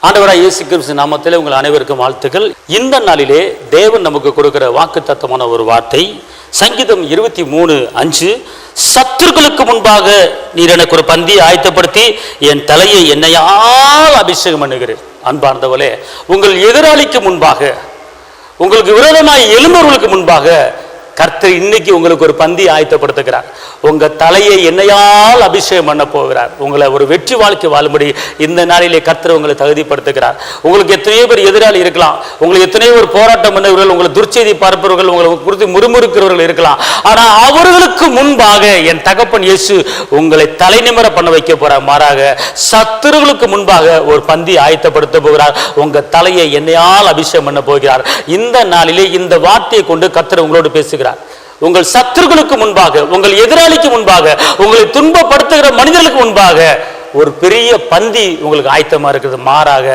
ஆண்டவராய் இயேசு கிறிஸ்து நாமத்திலே உங்கள் அனைவருக்கும் வாழ்த்துக்கள். இந்த நாளிலே தேவன் நமக்கு கொடுக்கிற வாக்குத்தத்தமான ஒரு வார்த்தை சங்கீதம் 23:5. சத்துருக்களுக்கு முன்பாக நீர் எனக்கு ஒரு பந்தியை ஆயத்தப்படுத்தி என் தலையை எண்ணெயால் அபிஷேகம் பண்ணுகிறேன். அன்பார்ந்தவளே, உங்கள் எதிராளிக்கு முன்பாக, உங்களுக்கு விரோதமாய் எழும்பவர்களுக்கு முன்பாக கர்த்தர் இன்னைக்கு உங்களுக்கு ஒரு பந்தி ஆயத்தப்படுத்துகிறார். உங்க தலையை எண்ணெயால் அபிஷேகம் பண்ண போகிறார். உங்களை ஒரு வெற்றி வாழ்க்கை வாழும்படி இந்த நாளிலே கர்த்தர் உங்களை தகுதிப்படுத்துகிறார். உங்களுக்கு எத்தனையோ பேர் எதிராளி இருக்கலாம், உங்களுக்கு எத்தனையோ ஒரு போராட்டம் பண்ணவர்கள், உங்களை துர்ச்செய்தி பார்ப்பவர்கள், உங்களை குறித்து முறுமுறுக்கிறவர்கள் இருக்கலாம். ஆனா அவர்களுக்கு முன்பாக என் தகப்பன் இயேசு உங்களை தலைநிமிர பண்ண வைக்க போறார். மாறாக சத்துருகளுக்கு முன்பாக ஒரு பந்தி ஆயத்தப்படுத்த போகிறார். உங்க தலையை எண்ணெயால் அபிஷேகம் பண்ண போகிறார். இந்த நாளிலே இந்த வார்த்தையை கொண்டு கர்த்தர் உங்களோடு பேசுகிறார். உங்கள் சத்துருக்களுக்கு முன்பாக, உங்கள் எதிராளிக்கு முன்பாக, உங்களை துன்பப்படுத்துகிற மனிதர்களுக்கு முன்பாக ஒரு பெரிய பந்தி உங்களுக்கு ஆயத்தமா இருக்கிறது. மாறாக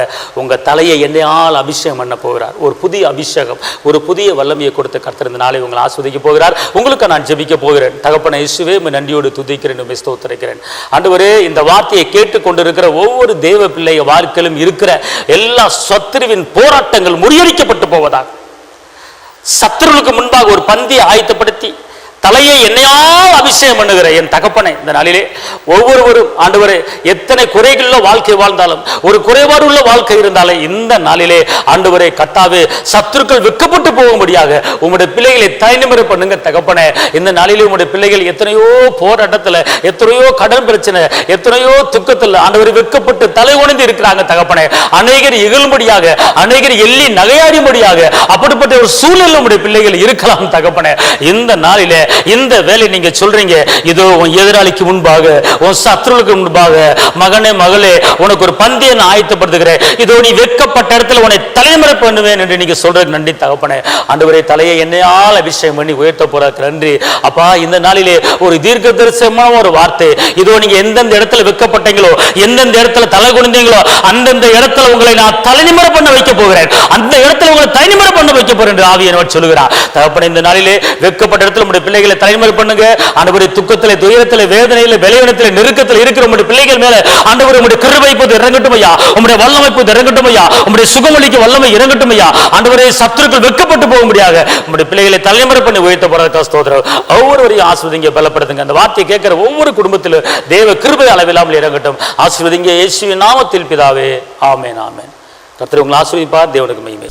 உங்க தலையை எண்ணெயால் அபிஷேகம் பண்ண போகிறார். ஒரு புதிய அபிஷேகம், ஒரு புதிய வல்லமையை கொடுத்து கர்த்தர் இந்த நாளை உங்களை ஆஸ்வதிக்க போகிறார். உங்களுக்கு நான் ஜெபிக்க போகிறேன். தகப்பனை இயேசுவே, நன்றியோடு துதிக்கிறேன், ஸ்தோத்திரிக்கிறேன். ஆண்டவரே, இந்த வார்த்தையை கேட்டுக்கொண்டிருக்கிற ஒவ்வொரு தேவ பிள்ளை வாழ்க்கையிலும் இருக்கிற எல்லா சத்துருவின் போராட்டங்கள் முறியடிக்கப்பட்டு போவதாக, சத்துருவுக்கு முன்பாக ஒரு பந்தியை ஆயத்தப்படுத்தி தலையை எண்ணெயால் அபிஷேகம் பண்ணுகிற என் தகப்பனை இந்த நாளிலே ஒவ்வொருவரும் ஆண்டவரே, எத்தனை குறைகளுள்ள வாழ்க்கை வாழ்ந்தாலும், ஒரு குறைபாடு உள்ள வாழ்க்கை இருந்தாலும் இந்த நாளிலே ஆண்டவரே கர்த்தாவே, சத்துருக்கள் வெட்கப்பட்டு போகும்படியாக உம்முடைய பிள்ளைகளை தலைநிமிர பண்ணுங்க தகப்பனே. இந்த நாளிலே உம்முடைய பிள்ளைகள் எத்தனையோ போராட்டத்தில், எத்தனையோ கடன் பிரச்சனை, எத்தனையோ துக்கத்தில் ஆண்டவரை வெட்கப்பட்டு தலை உணர்ந்து இருக்கிறாங்க தகப்பனே. அநேகர் இகழும்படியாக, அநேகர் எள்ளி நகையாடும்படியாக அப்படிப்பட்ட ஒரு சூழ்நிலை உம்முடைய பிள்ளைகள் இருக்கலாம் தகப்பனே. இந்த நாளிலே இந்த வேலை நீங்க சொல்றீங்க, இதோ உன் எதிராளிக்கு முன்பாக, உன் சத்துருவுக்கு முன்பாக, மகனே மகளே, உனக்கு ஒரு பந்தியை நான் ஆயத்தப்படுத்துகிறேன். இதோ நீ வெட்கப்பட்ட இடத்துல உன்னை தலைமுறை பண்ணுவேன் என்று நீங்க சொல்றது நன்றி தகப்பனே. ஆண்டவரே, தலையை எண்ணெயால் அபிஷேகம் பண்ணி உயர்த்த போறாக்கு நன்றி அப்பா. இந்த நாளிலே ஒரு தீர்க்க தரிசனமான ஒரு வார்த்தை, இதோ நீங்க எந்தெந்த இடத்துல வெட்கப்பட்டீங்களோ, எந்தெந்த இடத்துல தலை குனிந்தீங்களோ, அந்தந்த இடத்துல உங்களை நான் தலைநிமிர பண்ண வைக்க போகிறேன். அந்த இடத்துல உங்களை தலைநிமிர பண்ண வைக்க போறேன் என்று ஆவியானவர் சொல்லுகிறார் தகப்பனே. இந்த நாளிலே வெட்கப்பட்ட இடத்துல உங்களுடைய பிள்ளைகளை தலைமுறை பண்ணுங்க ஆண்டவரே. துக்கத்திலே, துயரத்திலே, வேதனையிலே, பலவீனத்திலே, நெருக்கத்தில் இருக்கிற உங்களுடைய பிள்ளைகள் மேல ஆண்டவரே உங்களுடைய கிருபை இப்போது இறங்கட்டும் ஐயா. உங்களுடைய வல்லமை இப்போது இறங்கட்டும் ஐயா. உங்களுடைய சுகமளிக்க வல்லமை இறங்கட்டும் ஐயா. ஆண்டவரே, சத்துருக்கள் வெட்கப்பட்டு போக முடியாது உங்களுடைய பிள்ளைகளை தலைமுறை பண்ணி உயர்த்த போறதுக்கு ஸ்தோத்திரம். ஒவ்வொருவரையும் ஆசீர்வதிங்க, பலப்படுத்துங்க. அந்த வார்த்தையை கேட்கிற ஒவ்வொரு குடும்பத்திலும் தேவ கிருபை அளவில்லாமல் இறங்கட்டும். ஆசீர்வதிங்க இயேசுவின் நாமத்தில் பிதாவே, ஆமென் ஆமென். கர்த்தர் உங்களை ஆசீர்வதிப்பார். தேவனுக்கு மகிமை.